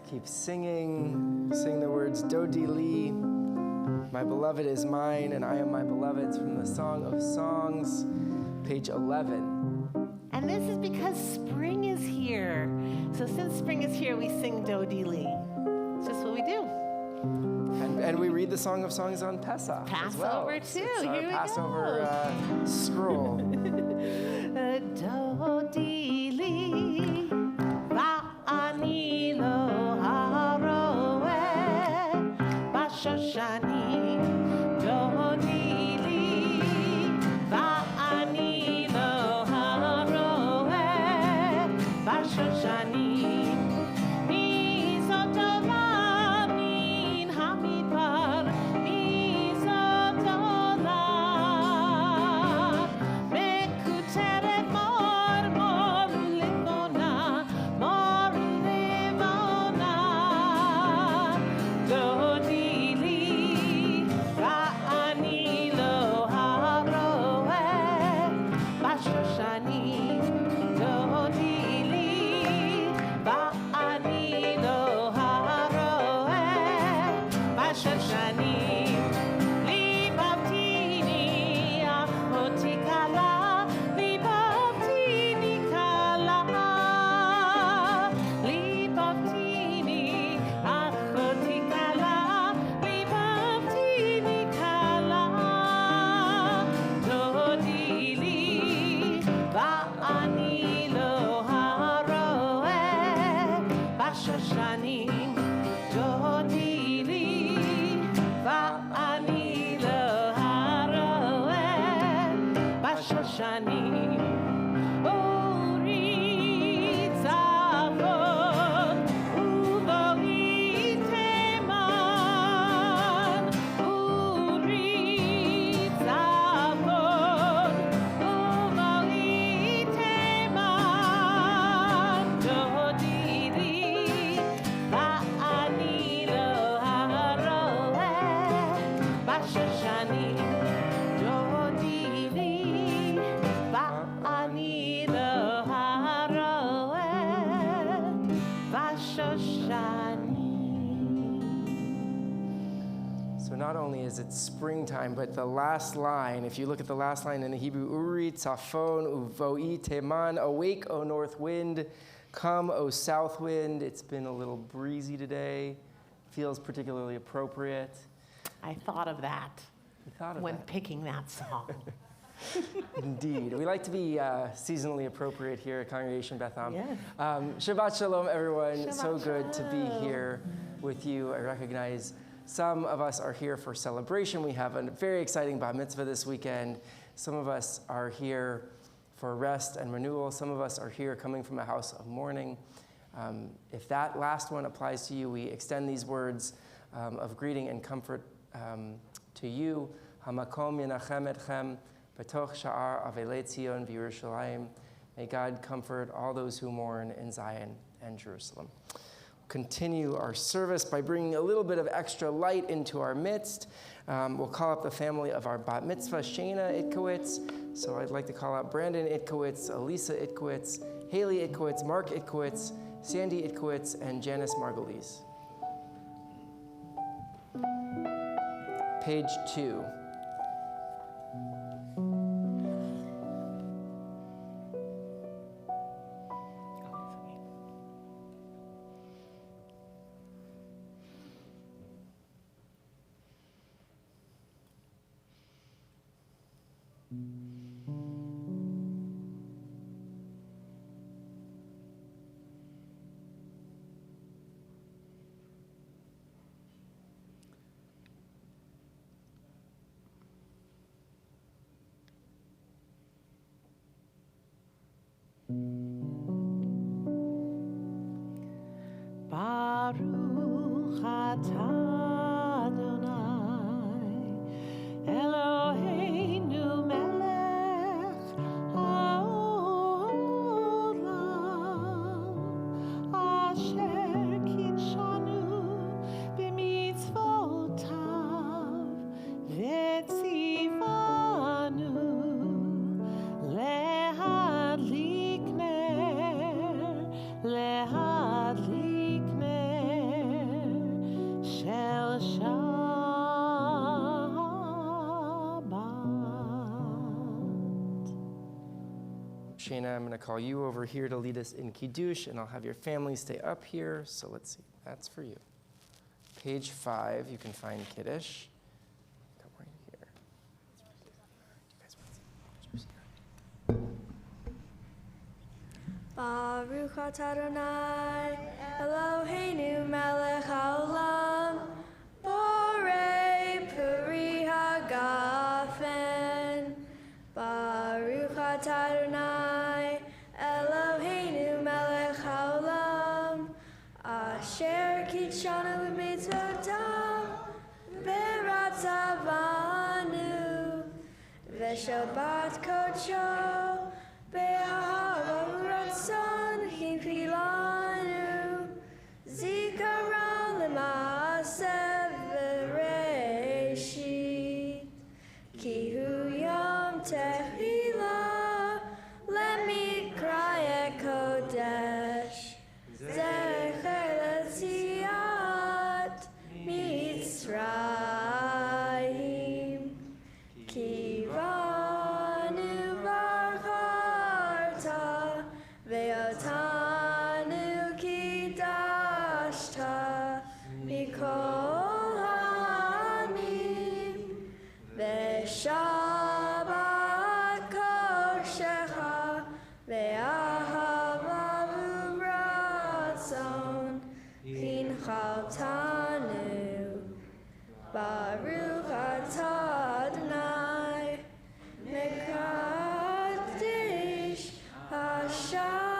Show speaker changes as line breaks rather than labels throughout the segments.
Keep singing. Sing the words, Dodi Li, my beloved is mine, and I am my beloved's, from the Song of Songs, page 11.
And this is because spring is here. So since spring is here, we sing Dodi Li. It's just what we do.
And we read the Song of Songs on Pesach as well.
Passover too.
It's our
Here we
Passover scroll.
Dodi Li, va'ani lo haroeh b'shoshani. Dodi li, va'ani lo haroeh b'shoshani.
Not only is it springtime, but the last line, if you look at the last line in the Hebrew, Uri tzafon uvoi teman, awake, O north wind, come, O south wind. It's been a little breezy today. Feels particularly appropriate.
I thought of that when picking that song.
Indeed. We like to be seasonally appropriate here at Congregation Beth Am.
Yes.
Shabbat Shalom, everyone.
Shabbat
so good to be
Shalom.
here with you. I recognize some of us are here for celebration. We have a very exciting bar mitzvah this weekend. Some of us are here for rest and renewal. Some of us are here coming from a house of mourning. If that last one applies to you, we extend these words of greeting and comfort to you. Hamakom yenachem etchem b'toch sha'ar avelei Tzion v'Yerushalayim. May God comfort all those who mourn in Zion and Jerusalem. Continue our service by bringing a little bit of extra light into our midst. We'll call up the family of our bat mitzvah, Shana Itkowitz. So I'd like to call out Brandon Itkowitz, Elisa Itkowitz, Haley Itkowitz, Mark Itkowitz, Sandy Itkowitz, and Janice Margulies. Page 2.
Baruch atah Adonai, Eloheinu melech haolam, asher kitshanu b'mitzvotav v'tzivanu lehadlik shel Shabbat.
Shana, I'm going to call you over here to lead us in Kiddush, and I'll have your family stay up here. So let's see. That's for you. Page 5, you can find Kiddush. Come right here.
Baruch atah Adonai, Eloheinu melech haolam, borei peri hagafen. Baruch atah Adonai, Eloheinu melech haolam, asher kitshanu b'mitzvotav v'ratzavanu, v'shabbat kodsho be'ahava u'ratzon hinchilanu, zikaron l'maaseh v'reishit, ki hu yom tehillah lemikra kodesh, zecher l'tziat Mitzrayim, ki vanu barcharta ve'otanu kidashta mikol ha'amim, ve'shabbat koshecha ve'ahava u'ratzon hinchaltanu. Baruch atah Adonai, mekadesh haShabbat.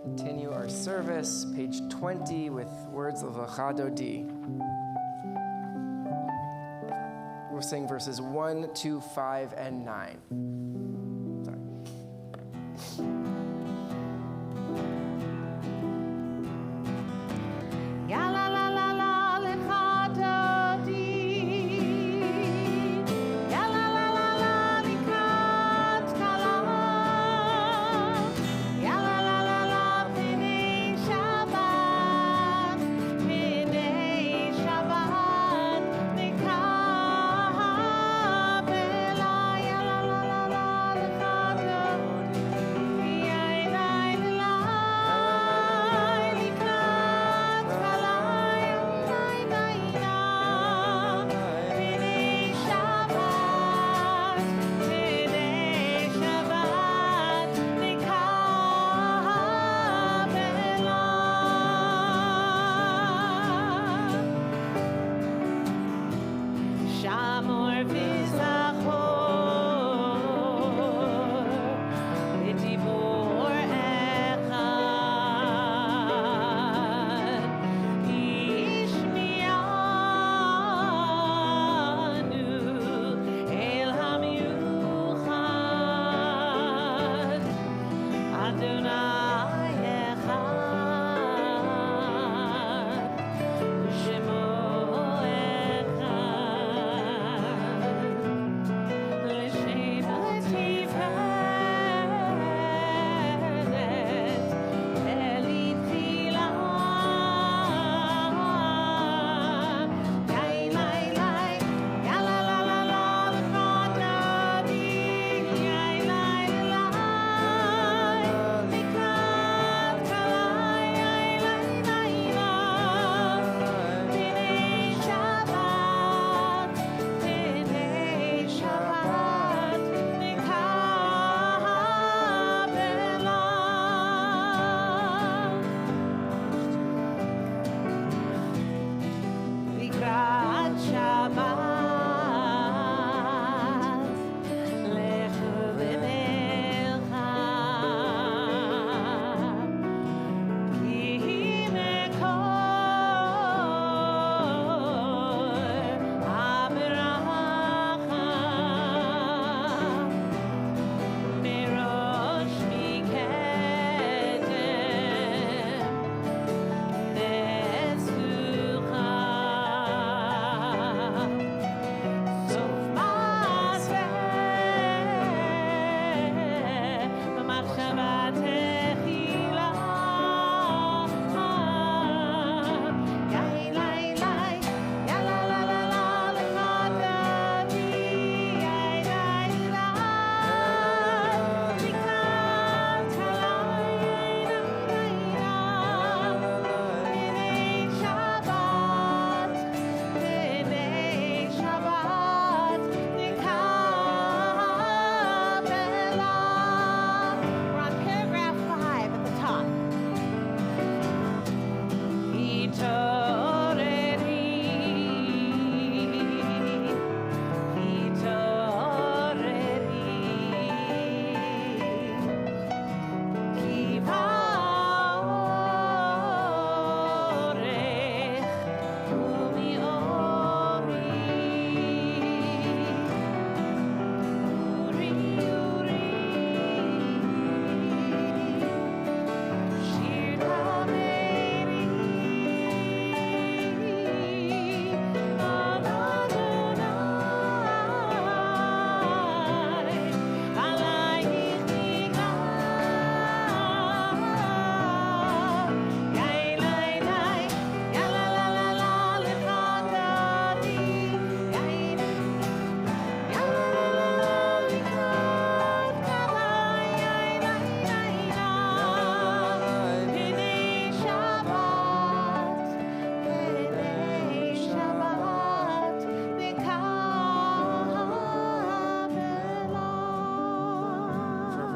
Continue our service, page 20, with words of Achadodi. We'll sing verses 1, 2, 5, and 9. Sorry.
Ya la la la la l'chadodi, ya la la la la l'kat kala, ya la la la la b'nei Shabbat nikabela, ya la la la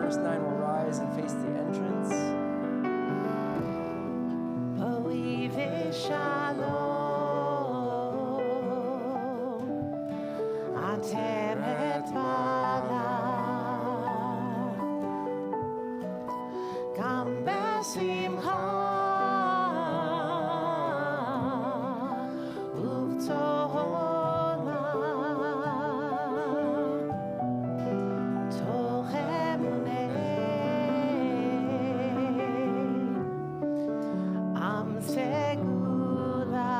first 9 will rise and face the entrance.
Oive shalom, atem et mala, gam besimcha, uvtohona, tochemunei, am segura,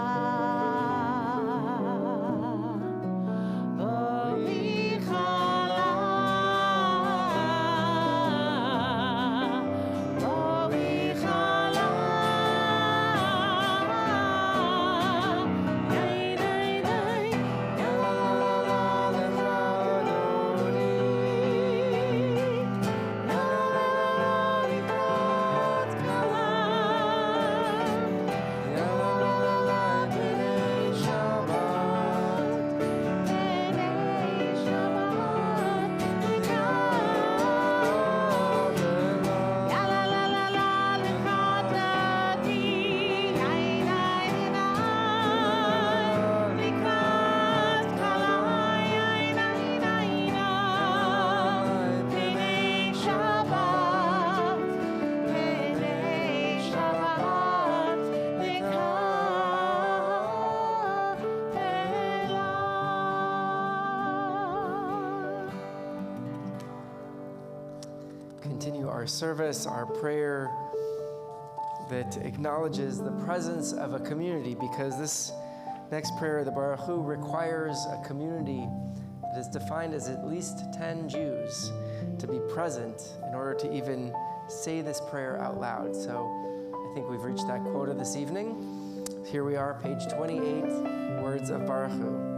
Continue our service, our prayer that acknowledges the presence of a community, because this next prayer, the Baruch Hu, requires a community that is defined as at least 10 Jews to be present in order to even say this prayer out loud. So I think we've reached that quota this evening. Here we are, page 28, words of Baruch Hu.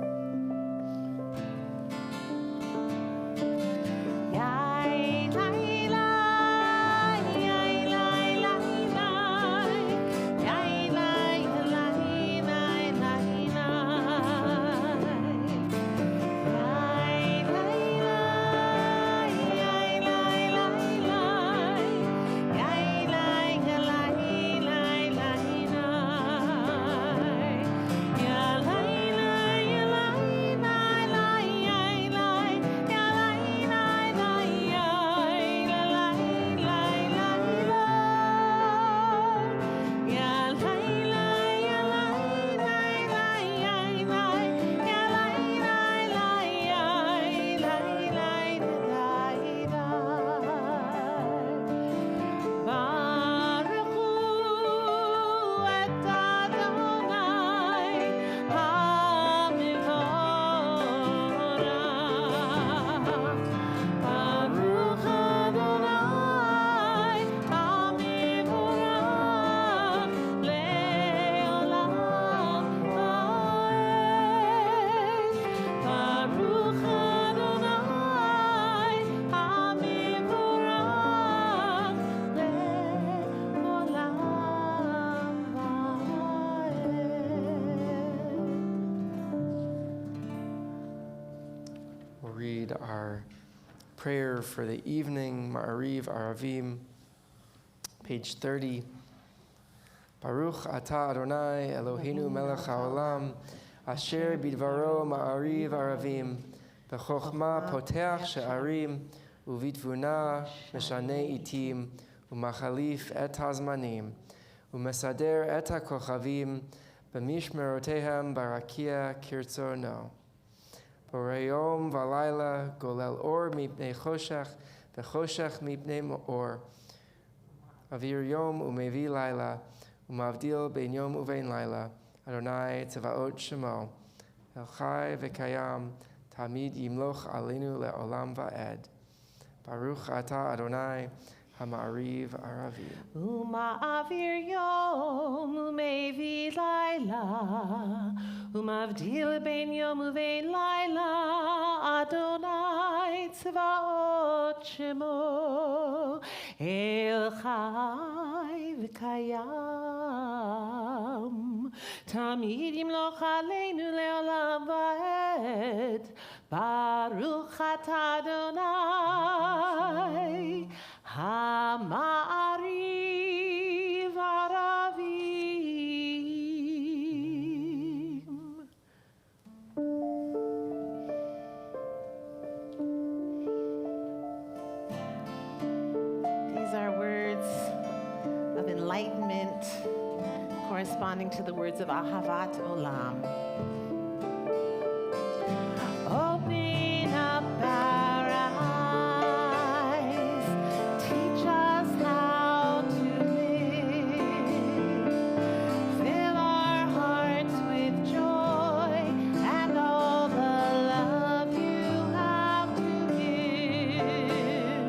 Read our prayer for the evening, Ma'ariv Aravim, page 30. Baruch atah Adonai Eloheinu melech haolam, asher bidvaro Ma'ariv Aravim, b'chokhmah poteach she'arim, uvitvuna meshanei itim, umachalif et hazmanim, umesader et hakochavim, b'mishmerotehem barakia kirtzono. Borayom valayla golel or mipnei choshech v'choshech mipnei or avir yom umevi laila umavdil bein yom uvein laila Adonai tzevaot shemo el chai v'kayam tamid yimloch alinu le'olam va'ed Baruch atah Adonai Hama'ariv Aravim.
Uma'avir yom umevi laila, umavdil bein yom uvein laila, Adonai tzvaot shemo, el chai v'kayam, tamid yimloch aleinu le'olam va'ed, Baruch atah Adonai, Ha'ma'ariv Aravim. These are words of enlightenment corresponding to the words of Ahavat Olam. Open up our eyes, teach us how to live, fill our hearts with joy and all the love you have to give.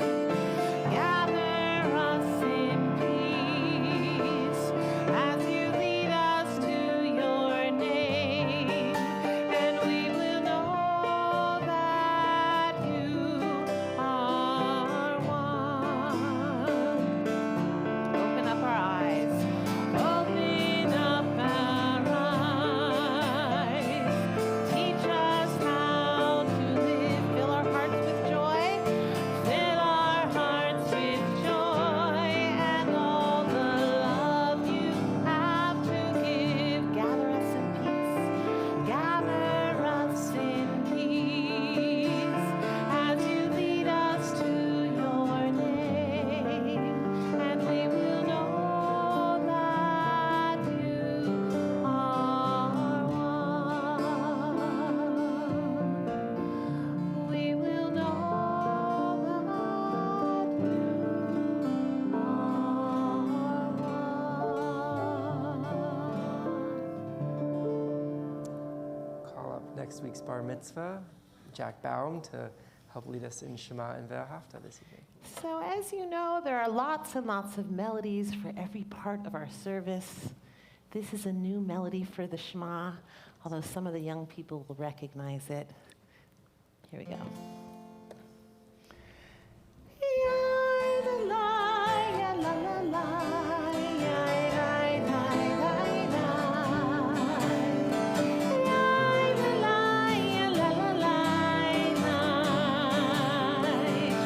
Gather us in peace as you lead us to your name, and we will know that you are one. Open up our eyes. Open up our eyes. Teach us how to live. Fill our hearts with joy. Fill our hearts with joy and all the love you have to give. Gather us in peace. Gather us in peace as you lead us to your name, and we will know that you are one. We will know that you are one.
Call up next week's bar mitzvah, Jack Baum, to help lead us in Shema and Ve'ahavta this evening.
So as you know, there are lots and lots of melodies for every part of our service. This is a new melody for the Shema, although some of the young people will recognize it. Here we go.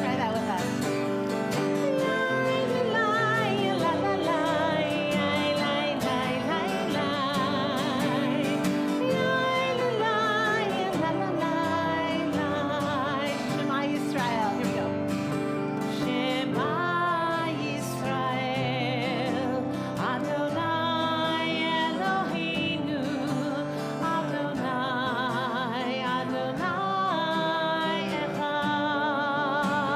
Try that with us. Shema Yisrael. Here we go. Shema Yisrael, Adonai Eloheinu, Adonai, Adonai Echad.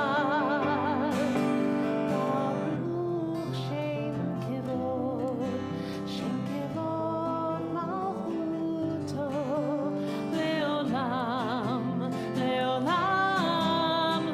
Baruch Shem Kevod Malchuto, Leolam, Leolam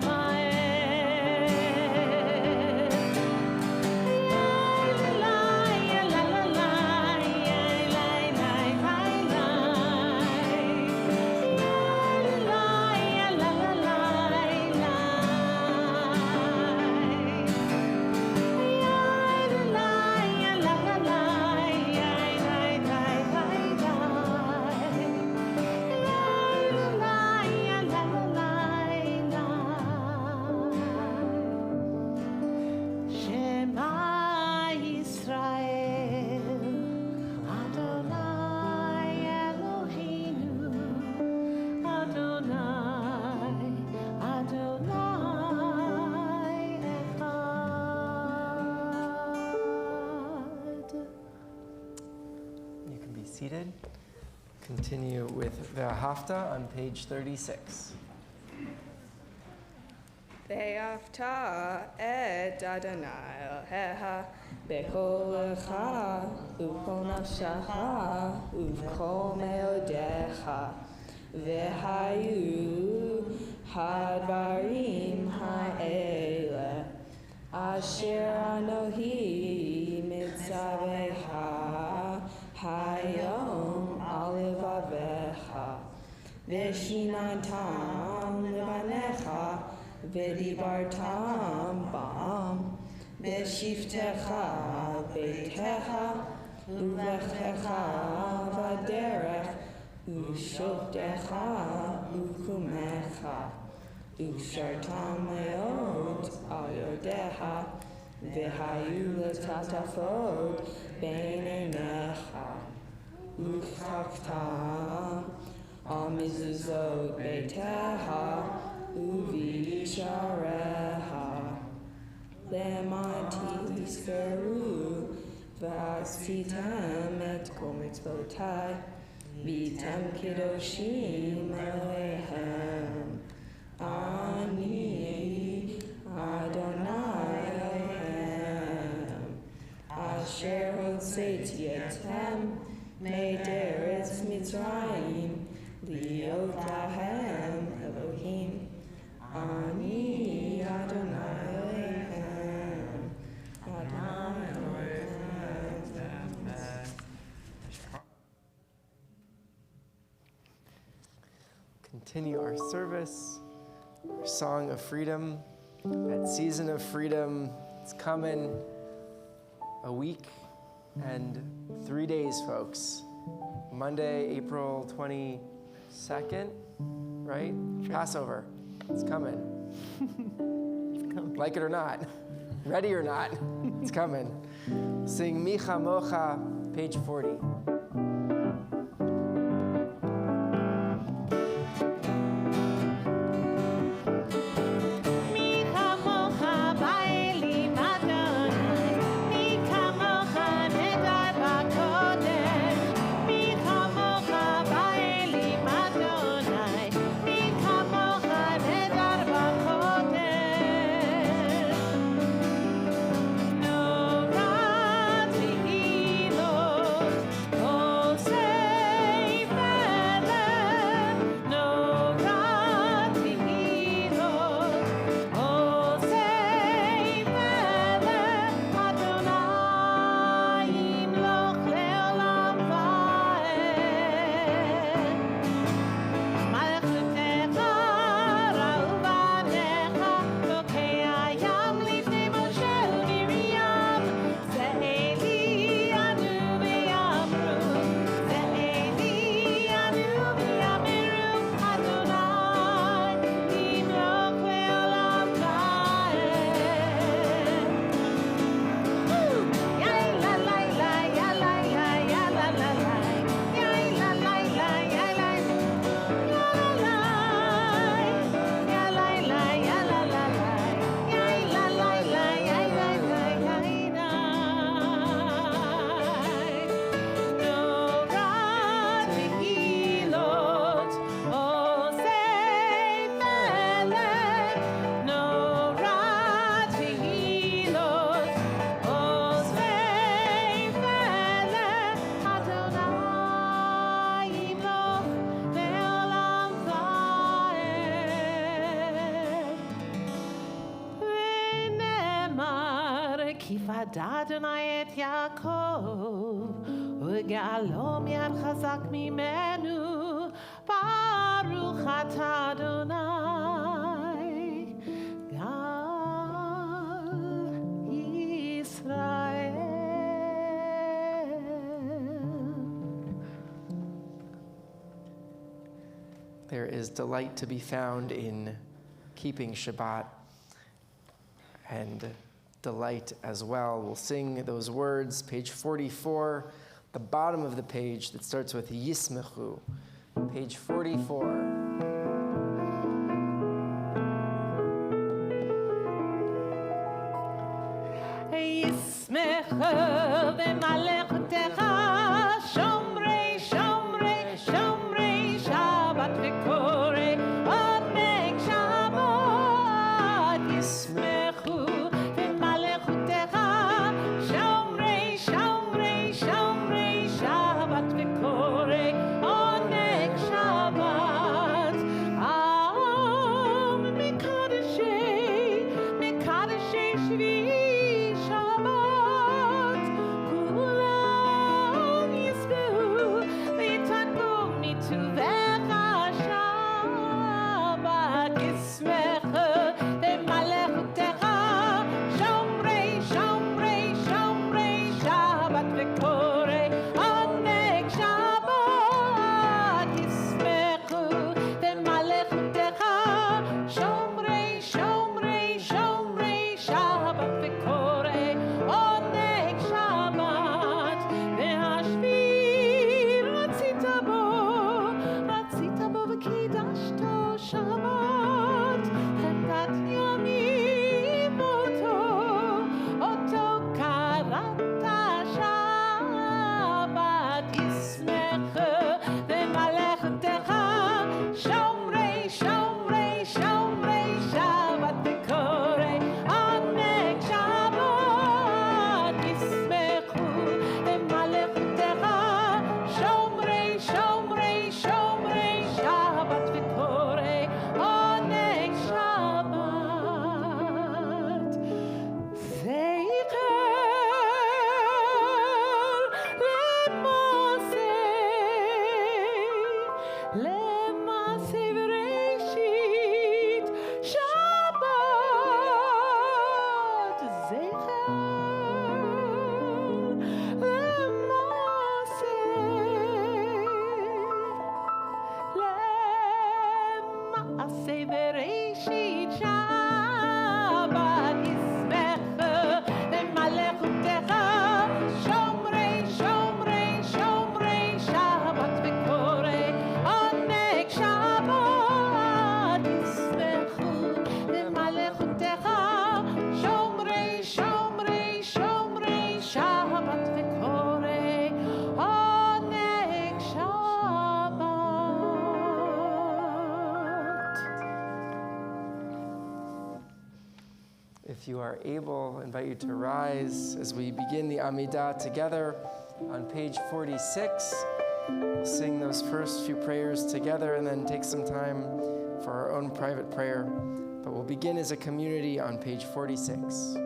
Shema Yisrael, Adonai Eloheinu, Adonai, Adonai Echad.
You can be seated. Continue with Ve'ahavta on page 36.
Ve'afta et Adonai Elohecha b'kol lecha u'kol nafshecha u'kol meodecha v'hayu hadvarim ha'ele asher anohi mitzavecha hayom al levavecha v'shinantam levanecha v'dibartam bam b'shiftecha beitecha u'lechecha v'derech Ushoftecha ukumecha, Ushartam leot al yodeha, V'hayu letatafot beinenecha, Uchaktam al mizuzot beiteha, Uvishareha, Lemati iskeru, V'asitem et kol mitzvotai, Vitem kiddoshim Elohem. Ani Adonai Elohem. Asher hotzeti etem me'eretz Mitzrayim liot lahem Elohim. Ani Adonai Elohem. Adonai Elohem.
Continue our service, our song of freedom. That season of freedom, it's coming. A week and 3 days, folks. Monday, April 22nd, right? Passover. It's coming. Like it or not, ready or not, it's coming. Sing Micha Mocha, page 40.
Adonai et Yaakov, וגאלו מיד חזק ממנו, ברוך אתה אדוני, גאל ישראל.
There is delight to be found in keeping Shabbat and delight as well. We'll sing those words, page 44, the bottom of the page that starts with Yismechu, page 44.
Yismechu v'malechutecha, shomrei, shomrei, shomrei, Shabbat v'korei, oneg Shabbat. Yismechu v'malechutecha, shomrei, shomrei, shomrei, Shabbat v'korei, oneg Shabbat. Am mikadeshei, mikadeshei shvi Shabbat, kulam yisbehu v'yitanu mituvecha Shabbat. Yismechu v'malechutecha, shomrei, shomrei, shomrei, Shabbat v'korei, oneg Shabbat.
If you are able, I invite you to rise as we begin the Amidah together on page 46. We'll sing those first few prayers together and then take some time for our own private prayer. But we'll begin as a community on page 46.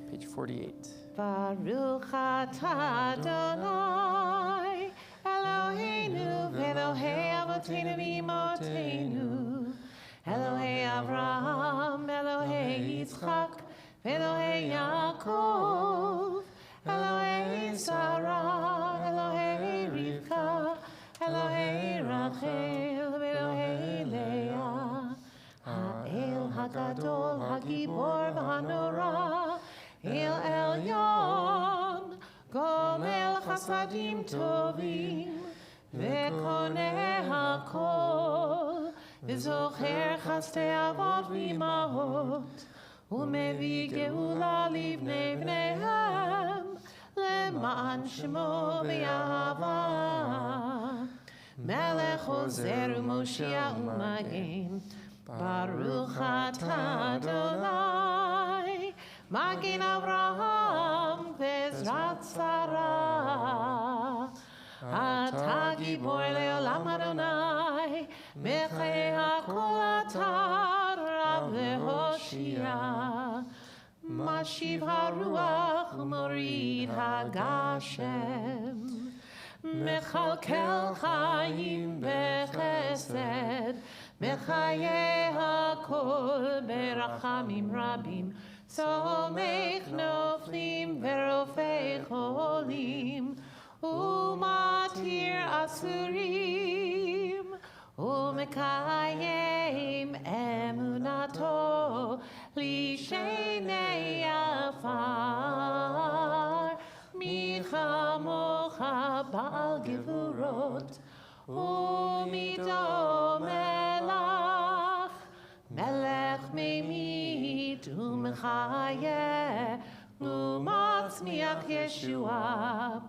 Page 48.
Baruch atah Adonai, Eloheinu v'Elohei Avotenu v'Imotenu, Elohei Avraham, Elohei Yitzchak, v'Elohei Yaakov, Elohei Sarah, Elohei Rivka, Elohei Rachel, v'Elohei Leah, Ha'el HaGadol, HaGibor v'Hanora, El Elyon, Gomel Chasadim Tovim, Vekoneh HaKol, V'zocher Chastei Avot V'imahot, Umevi Geula Livnei Bneihem, Leman Shemo V'Yahava, Melech Ozer U'Moshiach U'Magen, Baruch atah Adonai, Magen Avraham Bezrat Sarah, Ata Gibor Leolam Adonai, Mechei HaKol Ata Rav Lehoshia, Mashiv HaRuach Morid HaGashem, Mechalkel Chaim Bechesed, Mechaye HaKol Berachamim Rabim, Somech Noflim Verofei Cholim, Umatir Asurim, Umekayim Emunato, Lishenei Afar, Michamocha Baal Gevurot, Umido Melach, Melech Meimit Umechayeh, Umatzmiach Yeshua,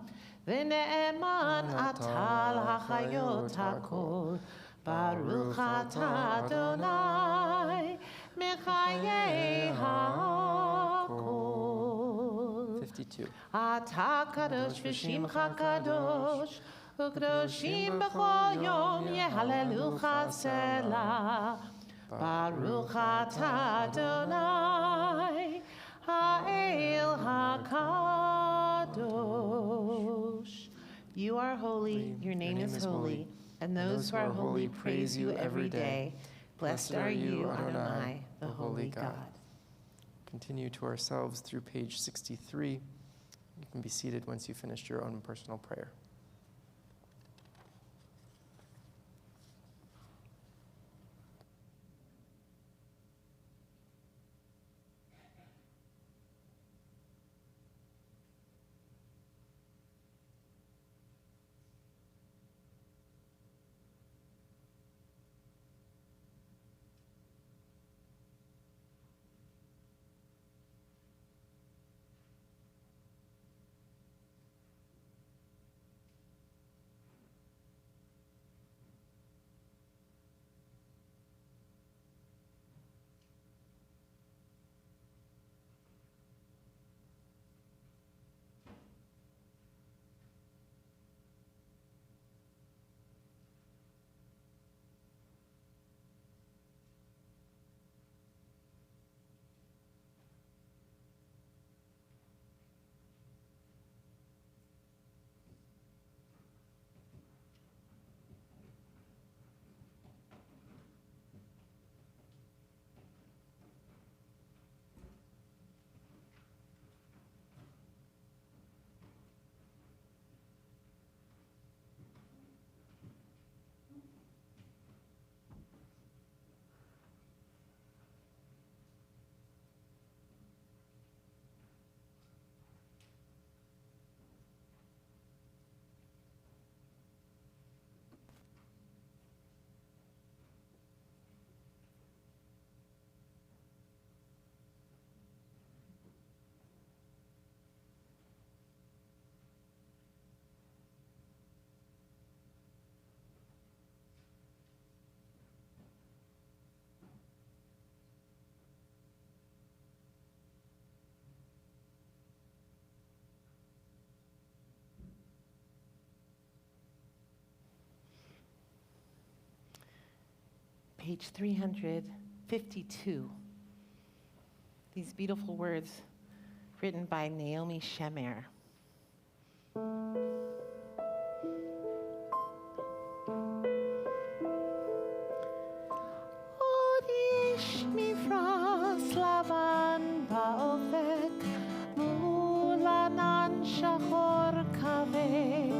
V'ne'eman atal hachayot hakol, Baruch atah Adonai, Mechayeh hakol.
52.
Atah kadosh v'shimcha kadosh, U'kadoshim b'chol yom yehalelucha selah. Baruch atah Adonai, Ha'el HaKadosh. You are holy, your name is holy, and those who are holy praise you every day. Blessed are you, Adonai, the holy God.
Continue to ourselves through page 63. You can be seated once you've finished your own personal prayer.
page 352. These beautiful words written by Naomi Shemer. עוד יש מפרש לבן באופק, מול ענן שחור כבד,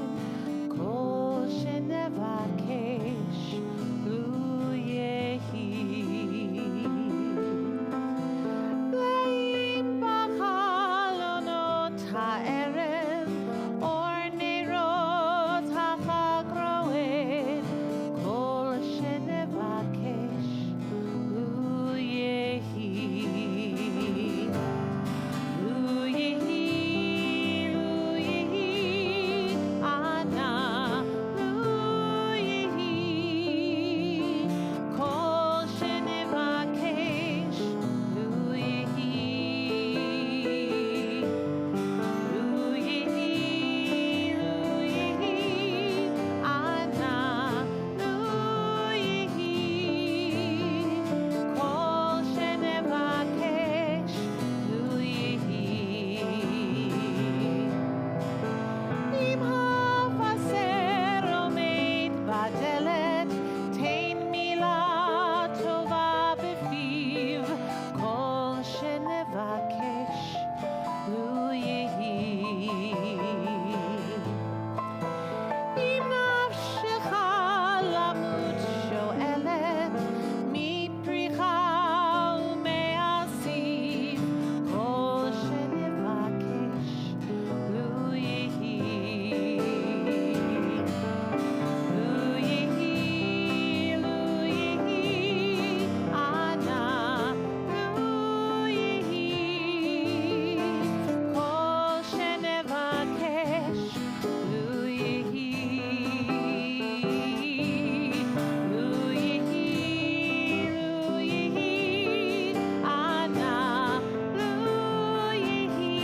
כל שנבקש לו יהי. ואם בחלונות הערב אור נרות החג רועד, כל שנבקש לו יהי. לו יהי, לו יהי, אנא, לו יהי, כל שנבקש לו יהי. לו יהי, לו יהי, אנא, לו יהי, כל שנבקש לו יהי. אם הבשר עומד בדלת, תן מילה טובה בפיו, כל שנבקש לו יהי. אם נפשך למות שואלת, מפריחה ומעשיו, כל שנבקש לו יהי. לו יהי, לו יהי, אנא, לו יהי, כל שנבקש לו יהי. לו יהי, לו יהי, אנא, לו יהי,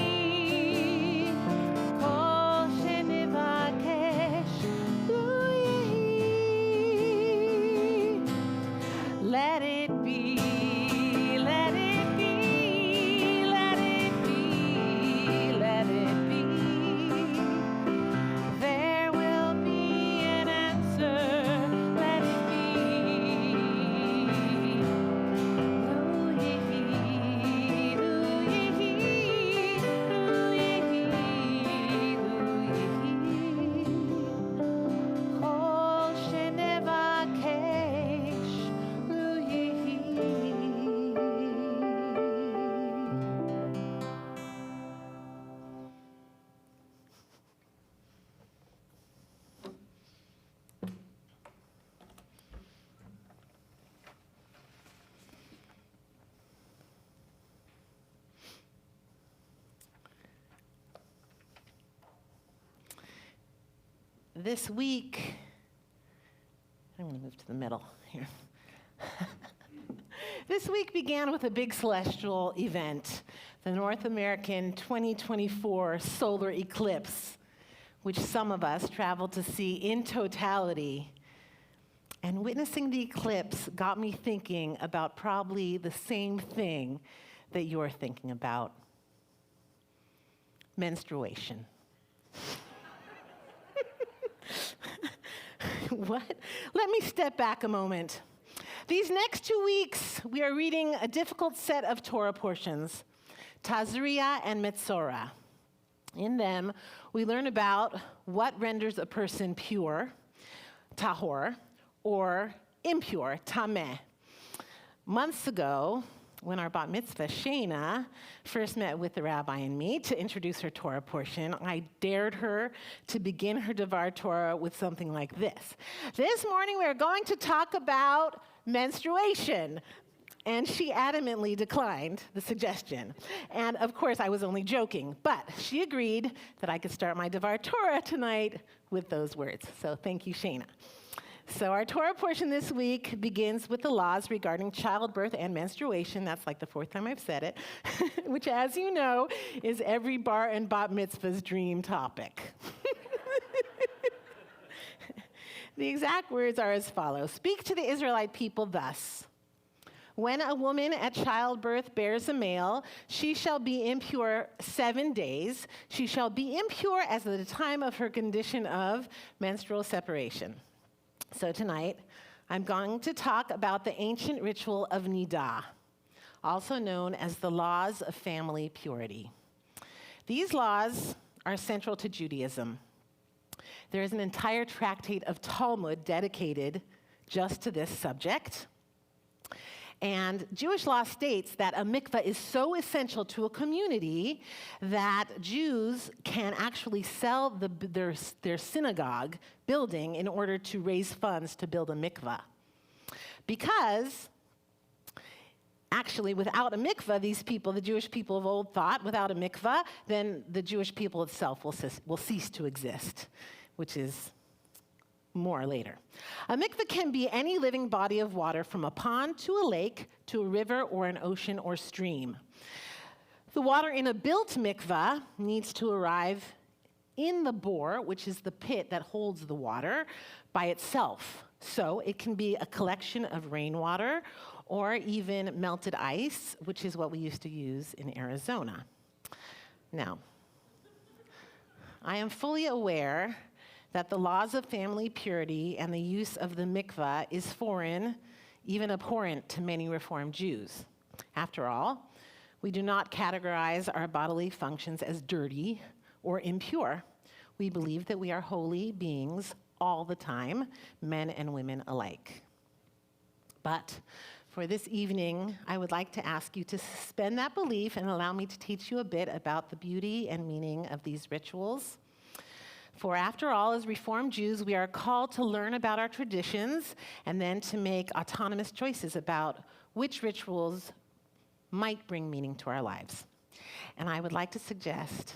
כל שנבקש לו יהי. Let it be, let it be, let it be, let it be. There will be an answer, let it be. Lo yehi, lo yehi, lo yehi, lo yehi. Kol shenevakesh lo yehi. This week, I'm going to move to the middle here. This week began with a big celestial event, the North American 2024 solar eclipse, which some of us traveled to see in totality. And witnessing the eclipse got me thinking about probably the same thing that you're thinking about: menstruation. What? Let me step back a moment. These next 2 weeks, we are reading a difficult set of Torah portions, Tazria and Metzora. In them, we learn about what renders a person pure, tahor, or impure, tameh. Months ago, when our bat mitzvah, Shana, first met with the rabbi and me to introduce her Torah portion, I dared her to begin her Devar Torah with something like this. This morning, we are going to talk about menstruation. And she adamantly declined the suggestion. And of course, I was only joking, but she agreed that I could start my Devar Torah tonight with those words. So thank you, Shana. So our Torah portion this week begins with the laws regarding childbirth and menstruation. That's like the fourth time I've said it, which, as you know, is every bar and bat mitzvah's dream topic. The exact words are as follows. Speak to the Israelite people thus. When a woman at childbirth bears a male, she shall be impure 7 days. She shall be impure as at the time of her condition of menstrual separation. So tonight, I'm going to talk about the ancient ritual of Nidah, also known as the laws of family purity. These laws are central to Judaism. There is an entire tractate of Talmud dedicated just to this subject. And Jewish law states that a mikveh is so essential to a community that Jews can actually sell their synagogue building in order to raise funds to build a mikveh. Because actually, without a mikveh, these people, the Jewish people of old, thought without a mikveh, then the Jewish people itself will cease to exist, which is more later. A mikveh can be any living body of water, from a pond to a lake to a river or an ocean or stream. The water in a built mikveh needs to arrive in the bore, which is the pit that holds the water, by itself. So it can be a collection of rainwater or even melted ice, which is what we used to use in Arizona. Now, I am fully aware that the laws of family purity and the use of the mikveh is foreign, even abhorrent to many Reformed Jews. After all, we do not categorize our bodily functions as dirty or impure. We believe that we are holy beings all the time, men and women alike. But for this evening, I would like to ask you to suspend that belief and allow me to teach you a bit about the beauty and meaning of these rituals. For after all, as Reformed Jews, we are called to learn about our traditions and then to make autonomous choices about which rituals might bring meaning to our lives. And I would like to suggest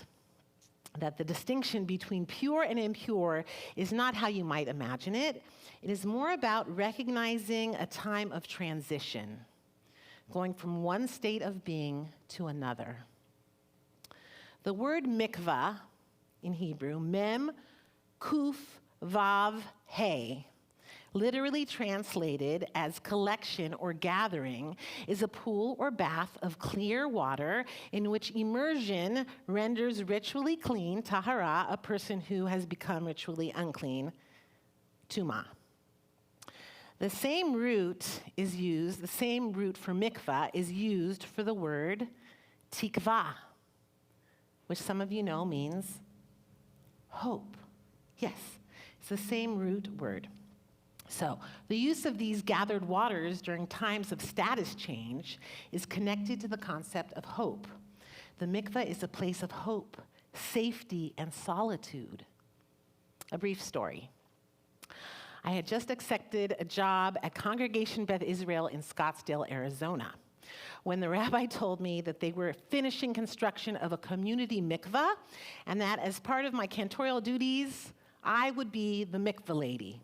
that the distinction between pure and impure is not how you might imagine it. It is more about recognizing a time of transition, going from one state of being to another. The word mikvah in Hebrew, mem, kuf, vav, he, literally translated as collection or gathering, is a pool or bath of clear water in which immersion renders ritually clean, tahara, a person who has become ritually unclean, tuma. The same root for mikvah is used for the word tikvah, which some of you know means hope. Yes, it's the same root word. So, the use of these gathered waters during times of status change is connected to the concept of hope. The mikveh is a place of hope, safety, and solitude. A brief story. I had just accepted a job at Congregation Beth Israel in Scottsdale, Arizona, when the rabbi told me that they were finishing construction of a community mikveh, and that as part of my cantorial duties, I would be the mikveh lady.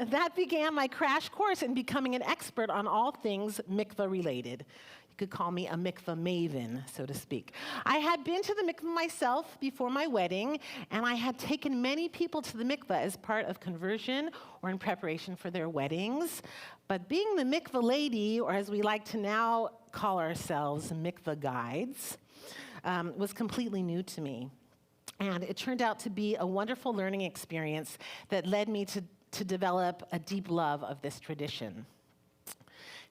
That began my crash course in becoming an expert on all things mikveh related. You could call me a mikveh maven, so to speak. I had been to the mikveh myself before my wedding, and I had taken many people to the mikveh as part of conversion or in preparation for their weddings. But being the mikveh lady, or as we like to now call ourselves, mikveh guides, was completely new to me. And it turned out to be a wonderful learning experience that led me to develop a deep love of this tradition.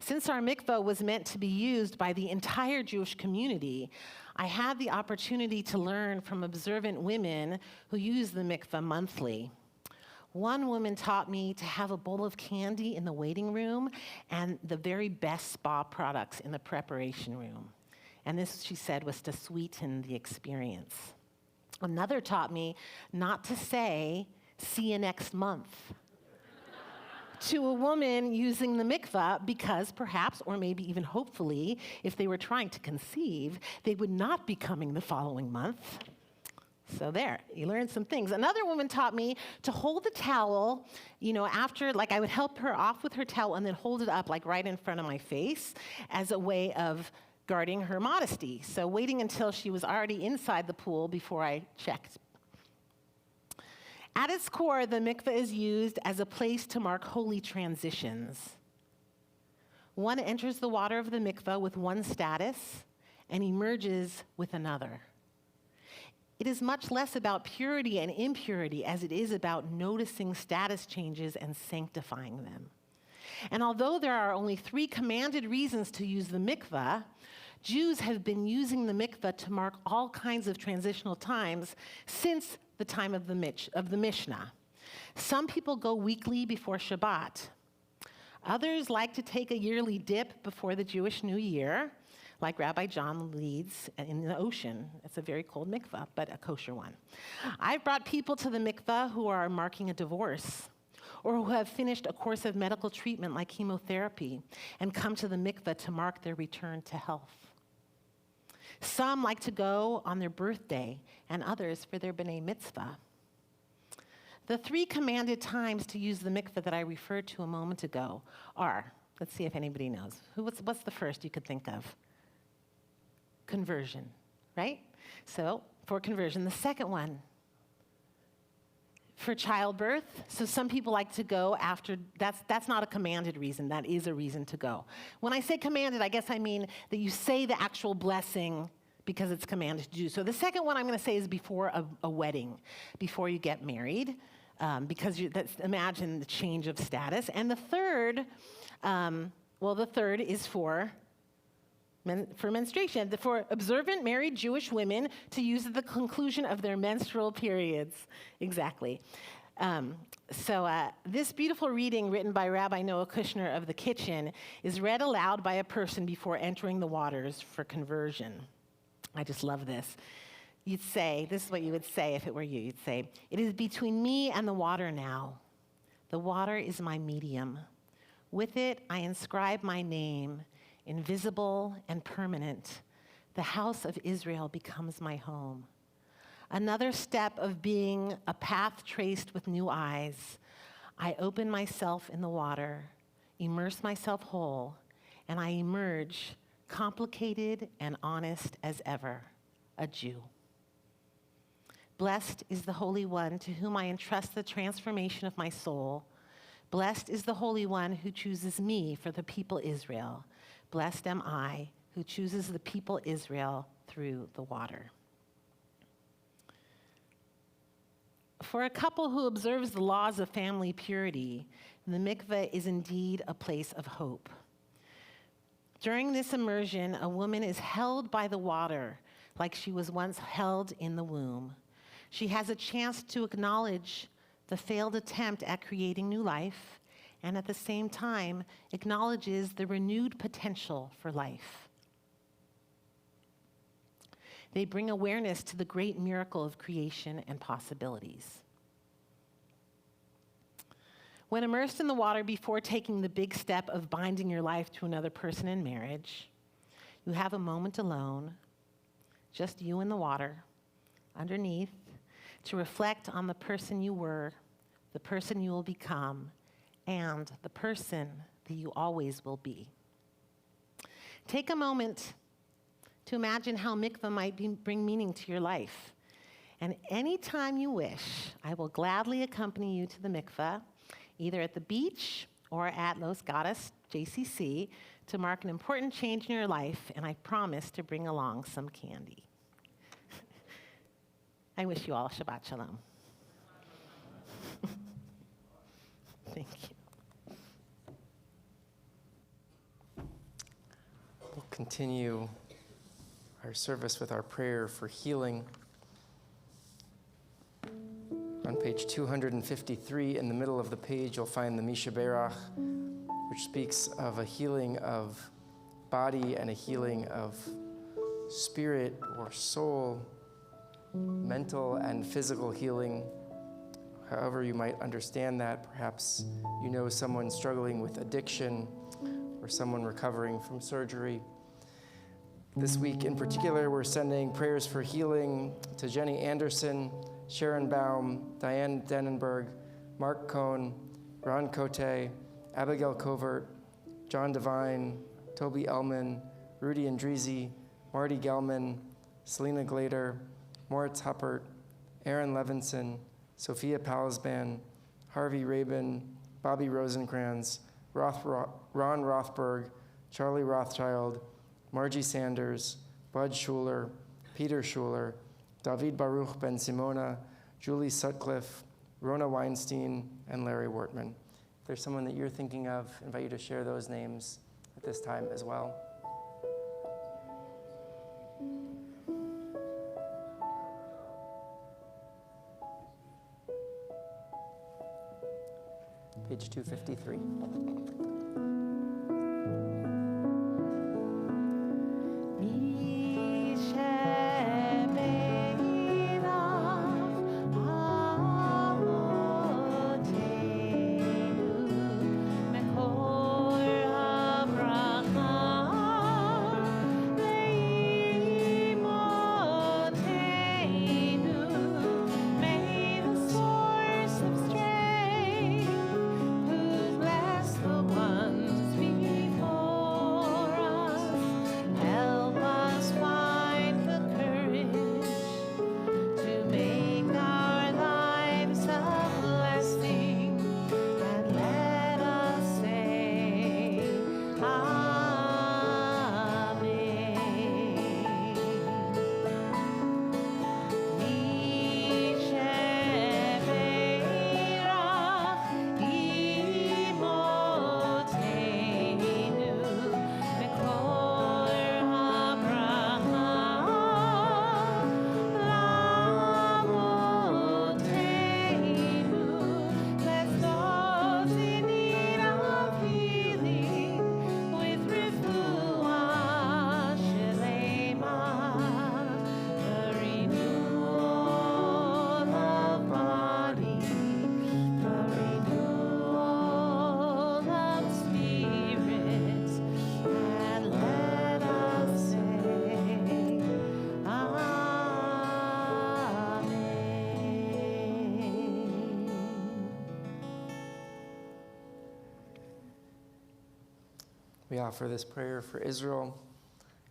Since our mikveh was meant to be used by the entire Jewish community, I had the opportunity to learn from observant women who use the mikveh monthly. One woman taught me to have a bowl of candy in the waiting room and the very best spa products in the preparation room. And this, she said, was to sweeten the experience. Another taught me not to say, "See you next month," to a woman using the mikveh because perhaps, or maybe even hopefully, if they were trying to conceive, they would not be coming the following month. So there, you learned some things. Another woman taught me to hold the towel, after, I would help her off with her towel and then hold it up, right in front of my face as a way of guarding her modesty. So waiting until she was already inside the pool before I checked. At its core, the mikveh is used as a place to mark holy transitions. One enters the water of the mikveh with one status and emerges with another. It is much less about purity and impurity as it is about noticing status changes and sanctifying them. And although there are only 3 commanded reasons to use the mikveh, Jews have been using the mikveh to mark all kinds of transitional times since the time of the Mishnah. Some people go weekly before Shabbat. Others like to take a yearly dip before the Jewish New Year, like Rabbi John leads in the ocean. It's a very cold mikveh, but a kosher one. I've brought people to the mikveh who are marking a divorce or who have finished a course of medical treatment like chemotherapy and come to the mikveh to mark their return to health. Some like to go on their birthday and others for their b'nai mitzvah. The 3 commanded times to use the mikveh that I referred to a moment ago are, let's see if anybody knows. What's the first you could think of? Conversion, right? So for conversion. The second one, for childbirth. So some people like to go after, that's not a commanded reason, that is a reason to go. When I say commanded, I guess I mean that you say the actual blessing because it's commanded to do. So the second one I'm going to say is before a wedding, before you get married, because imagine the change of status. And the third, the third is for menstruation, for observant married Jewish women to use at the conclusion of their menstrual periods. Exactly. This beautiful reading written by Rabbi Noah Kushner of the Kitchen is read aloud by a person before entering the waters for conversion. I just love this. You'd say, this is what you would say if it were you. You'd say, "It is between me and the water now. The water is my medium. With it, I inscribe my name, invisible and permanent. The house of Israel becomes my home. Another step of being a path traced with new eyes. I open myself in the water, immerse myself whole, and I emerge complicated and honest as ever, a Jew. Blessed is the Holy One to whom I entrust the transformation of my soul. Blessed is the Holy One who chooses me for the people Israel. Blessed am I who chooses the people Israel through the water." For a couple who observes the laws of family purity, the mikveh is indeed a place of hope. During this immersion, a woman is held by the water like she was once held in the womb. She has a chance to acknowledge the failed attempt at creating new life, and at the same time acknowledges the renewed potential for life. They bring awareness to the great miracle of creation and possibilities. When immersed in the water before taking the big step of binding your life to another person in marriage, you have a moment alone, just you in the water, underneath, to reflect on the person you were, the person you will become, and the person that you always will be. Take a moment to imagine how mikveh might bring meaning to your life. And anytime you wish, I will gladly accompany you to the mikveh, either at the beach or at Los Gatos JCC, to mark an important change in your life, and I promise to bring along some candy. I wish you all Shabbat Shalom. Thank you.
We'll continue our service with our prayer for healing. On page 253, in the middle of the page, you'll find the Misha Berach, which speaks of a healing of body and a healing of spirit or soul, mental and physical healing. However you might understand that, perhaps you know someone struggling with addiction or someone recovering from surgery. This week in particular, we're sending prayers for healing to Jenny Anderson, Sharon Baum, Diane Dennenberg, Mark Cohn, Ron Cote, Abigail Covert, John Devine, Toby Ellman, Rudy Andrizi, Marty Gelman, Selena Glader, Moritz Huppert, Aaron Levinson, Sophia Palsban, Harvey Rabin, Bobby Rosencrans, Ron Rothberg, Charlie Rothschild, Margie Sanders, Bud Schuler, Peter Schuler, David Baruch Ben Simona, Julie Sutcliffe, Rona Weinstein, and Larry Wortman. If there's someone that you're thinking of, I invite you to share those names at this time as well. Page 253. We offer this prayer for Israel.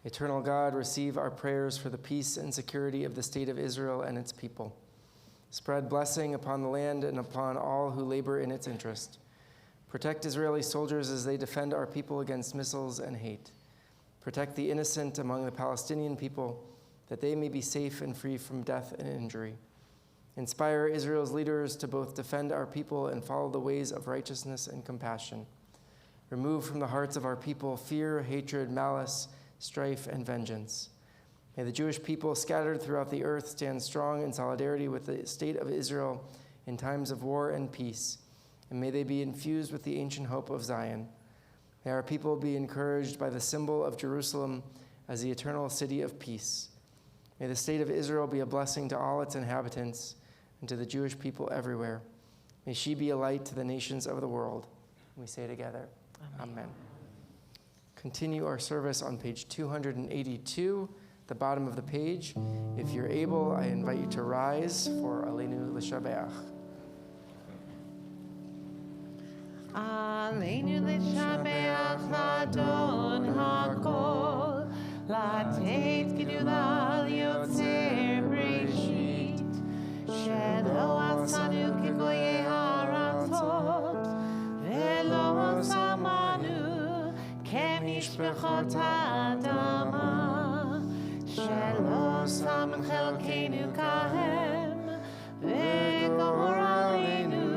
Eternal God, receive our prayers for the peace and security of the state of Israel and its people. Spread blessing upon the land and upon all who labor in its interest. Protect Israeli soldiers as they defend our people against missiles and hate. Protect the innocent among the Palestinian people, that they may be safe and free from death and injury. Inspire Israel's leaders to both defend our people and follow the ways of righteousness and compassion. Remove from the hearts of our people fear, hatred, malice, strife, and vengeance. May the Jewish people scattered throughout the earth stand strong in solidarity with the state of Israel in times of war and peace, and may they be infused with the ancient hope of Zion. May our people be encouraged by the symbol of Jerusalem as the eternal city of peace. May the state of Israel be a blessing to all its inhabitants and to the Jewish people everywhere. May she be a light to the nations of the world. We say together, Amen. Continue our service on page 282, the bottom of the page. If you're able, I invite you to rise for Aleinu L'Shabeach.
Aleinu L'Shabeach L'Adon HaKol, L'Atet Gedulah Yotzer Breshit, Shelo Asanu Kegoyei Haratzot, Velo Samanu Kemishpachot Adama, Shelo Sam Chelkeinu Kahem, Vegor Aleinu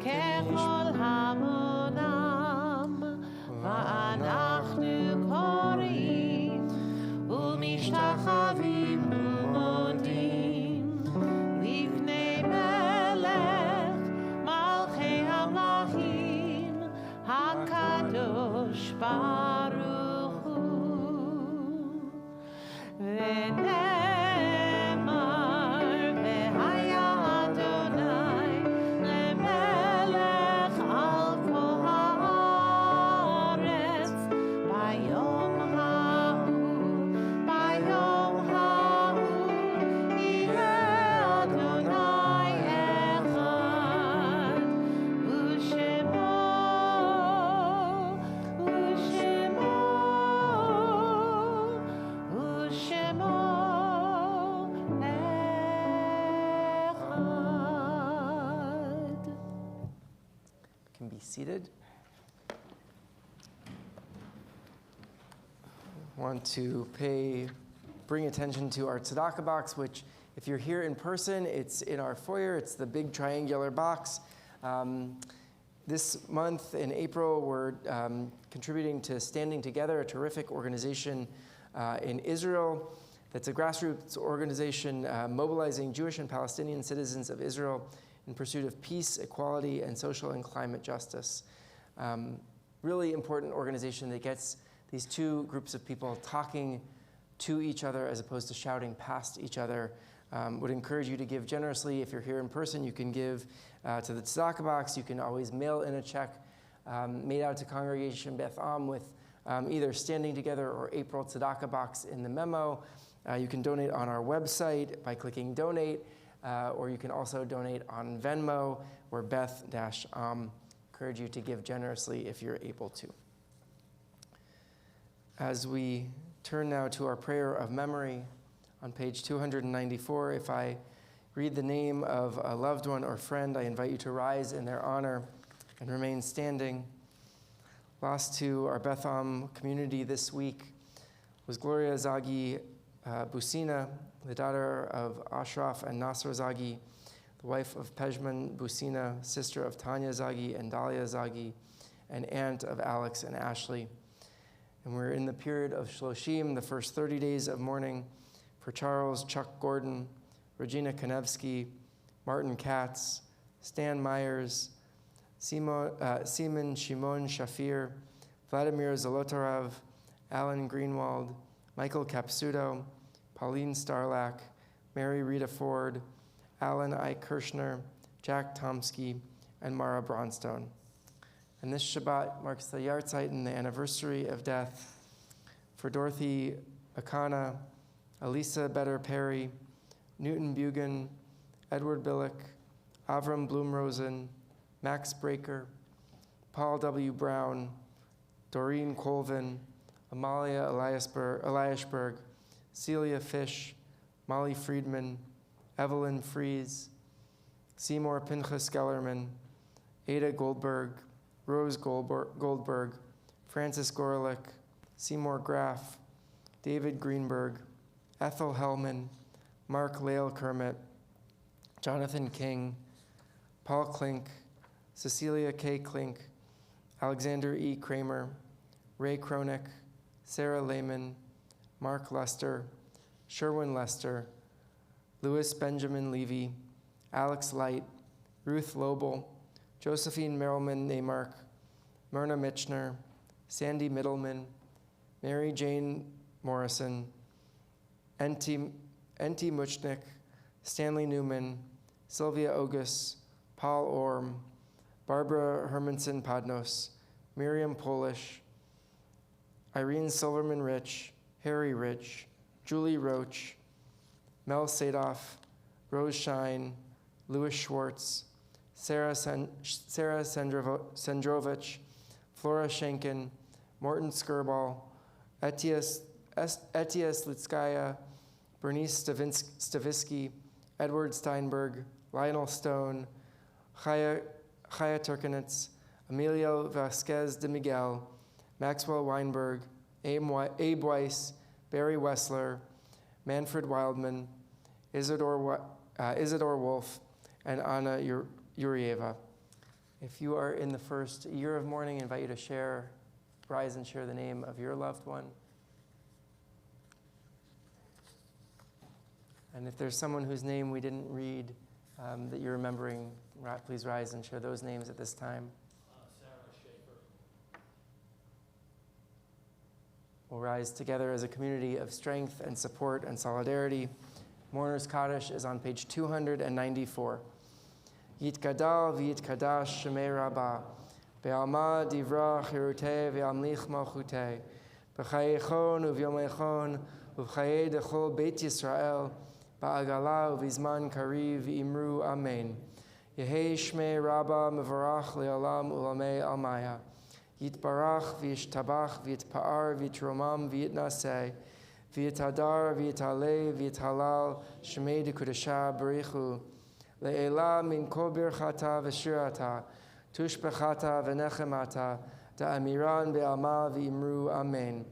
Kechol Hamonam, Va'anachnu Korim U'mishtachavim U'modim Lifnei Melech Malchei HaMlachim HaKadosh Baruch Hu. V'nemar v'haya Adonai lemelech al kol haaretz bayom ha'u yeh Adonai echad u'shemo
seated. I want to bring attention to our tzedakah box, which if you're here in person, it's in our foyer. It's the big triangular box. This month in April, we're contributing to Standing Together, a terrific organization in Israel that's a grassroots organization mobilizing Jewish and Palestinian citizens of Israel in pursuit of peace, equality, and social and climate justice. Really important organization that gets these two groups of people talking to each other as opposed to shouting past each other. Would encourage you to give generously. If you're here in person, you can give to the tzedakah box. You can always mail in a check made out to Congregation Beth Am with either Standing Together or April tzedakah box in the memo. You can donate on our website by clicking donate, or you can also donate on Venmo or Beth-Am. Encourage you to give generously if you're able to. As we turn now to our prayer of memory on page 294, if I read the name of a loved one or friend, I invite you to rise in their honor and remain standing. Lost to our Beth Am community this week was Gloria Zagi Busina, the daughter of Ashraf and Nasser Zagi, the wife of Pejman Busina, sister of Tanya Zagi and Dalia Zagi, and aunt of Alex and Ashley. And we're in the period of Shloshim, the first 30 days of mourning, for Charles Chuck Gordon, Regina Konevsky, Martin Katz, Stan Myers, Seaman Shimon Shafir, Vladimir Zolotarov, Alan Greenwald, Michael Capsuto, Pauline Starlack, Mary Rita Ford, Alan I. Kirshner, Jack Tomsky, and Mara Bronstone. And this Shabbat marks the Yahrzeit and the anniversary of death for Dorothy Akana, Elisa Better Perry, Newton Bugan, Edward Billick, Avram Blumrosen, Max Breaker, Paul W. Brown, Doreen Colvin, Amalia Eliasberg, Celia Fish, Molly Friedman, Evelyn Fries, Seymour Pinchas Gellerman, Ada Goldberg, Rose Goldberg, Francis Gorelick, Seymour Graff, David Greenberg, Ethel Hellman, Mark Lael Kermit, Jonathan King, Paul Klink, Cecilia K. Klink, Alexander E. Kramer, Ray Kronick, Sarah Lehman, Mark Lester, Sherwin Lester, Louis Benjamin Levy, Alex Light, Ruth Lobel, Josephine Merrilman Neymark, Myrna Mitchner, Sandy Middleman, Mary Jane Morrison, Enti Muchnick, Stanley Newman, Sylvia Ogus, Paul Orm, Barbara Hermanson Padnos, Miriam Polish, Irene Silverman Rich, Harry Rich, Julie Roach, Mel Sadoff, Rose Shine, Louis Schwartz, Sarah Sendrovich, Flora Schenken, Morton Skirball, Etias Litskaya, Bernice Stavisky, Edward Steinberg, Lionel Stone, Chaya Turkenitz, Emilio Vasquez de Miguel, Maxwell Weinberg, Abe Weiss, Barry Wessler, Manfred Wildman, Isidore Wolf, and Anna Yurieva. If you are in the first year of mourning, I invite you to rise and share the name of your loved one. And if there's someone whose name we didn't read that you're remembering, please rise and share those names at this time.
Sarah Schaefer.
We'll rise together as a community of strength and support and solidarity. Mourner's Kaddish is on page 294. Yitkadal v'yitkadash shemei rabbah, ve'alma divra chiruteh ve'amlich malchuteh, b'chayechon u'v'yomechon u'v'chayei dechol Beit Yisrael, ba'agala u'v'zman kariv imru amen. Yehei shmei rabbah mevarach le'olam u'lamei almaya. Yitbarach v'yishtabach v'yitpa'ar v'yitromam v'yitnaseh, v'yitadar v'yitaleh v'yithalal shmei dekudesha barichu. Le'ela min kol birchata v'shirata, tushbechata v'nechemata, da'amiran be'alma v'imru amen.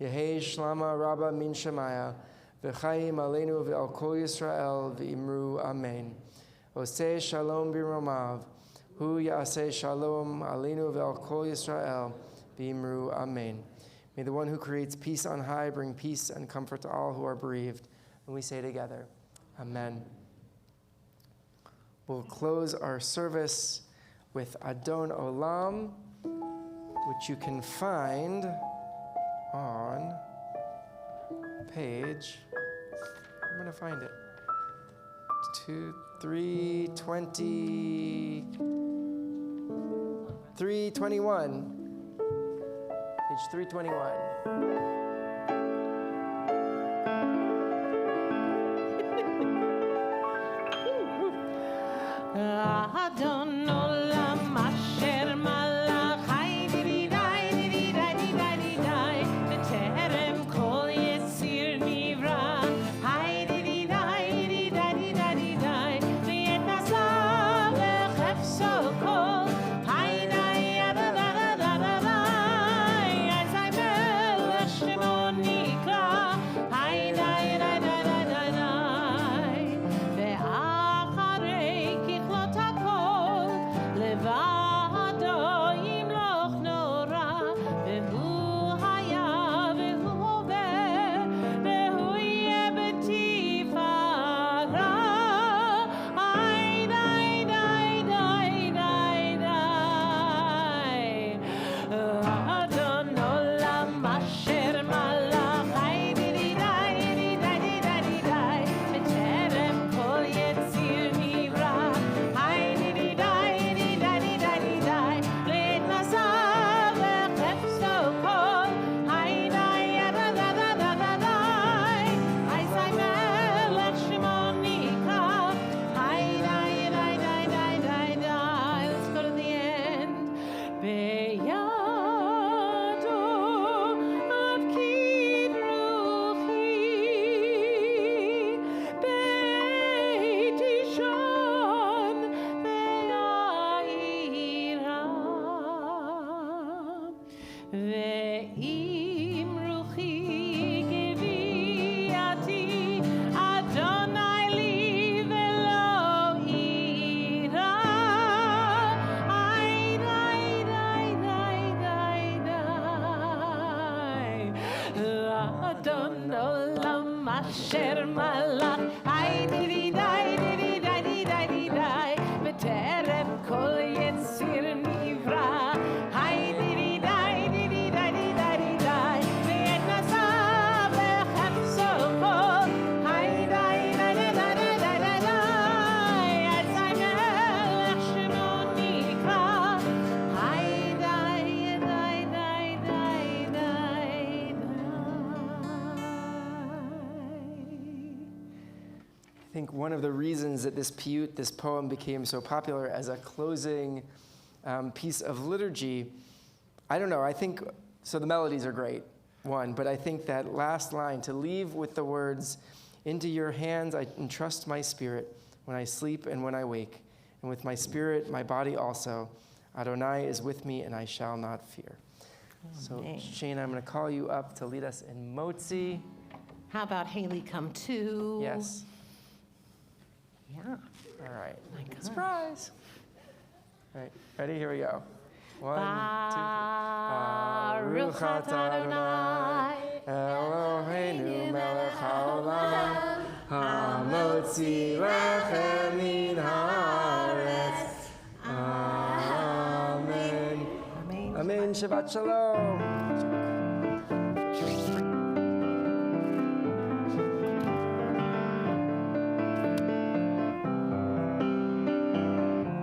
Yehei shlama rabba min shemaya, v'chaim aleinu v'al kol Yisrael v'imru amen. Oseh shalom b'romav, hu ya'aseh shalom aleinu v'al kol Yisrael v'imru amen. May the one who creates peace on high bring peace and comfort to all who are bereaved. And we say together, amen. We'll close our service with Adon Olam, which you can find on page, I'm going to find it, 321. Page 321.
Adon olam asher malach hay di dai di dai di dai di dai beterem kol yetzir nivra hay di dai di dai di dai di dai v'yet nasav v'chefso kol hay dai da da da da da dai azay melech shemo nikra hay dai da da da da dai ve'acharei kichlot hakol levado yimloch nora vehu haya vehu hoveh vehu yeh betifara ay dai dai dai dai dai Adon olam asher malach hay di dai di dai di dai di dai beterem kol yetzir nivra hay di dai di dai di dai di dai leit nasav v'chefso kol hay dai da da da da da dai hay say melech shemo nikra hay dai dai dai dai dai dai let's go to the end beyado of kidruchi beit ishon ve'ahiram ve'im ruchi geviati Adonai li ve'lo ira ay dai dai dai dai dai Adon olam asher malach hay di dai di dai di dai di dai beterem kol yetzir nivra hay di dai di dai di dai di dai ve'et nasav v'chefso kol hay dai dai dai dai dai dai dai azay melech shemo nikra hay dai dai dai dai dai
I think one of the reasons that this piyut, this poem, became so popular as a closing piece of liturgy, I don't know, I think, so the melodies are great, one, but I think that last line, to leave with the words, into your hands I entrust my spirit when I sleep and when I wake, and with my spirit, my body also. Adonai is with me and I shall not fear. So Shana, I'm going to call you up to lead us in Motzi.
How about Haley come too?
Yes.
Yeah.
All right.
My gosh.
Surprise. All right. Ready? Here we go. 1, 2.
Baruch atah Adonai
Eloheinu melech haolam, hamotzi lechem min haaretz. Amen.
Amen.
Amen. Shabbat shalom.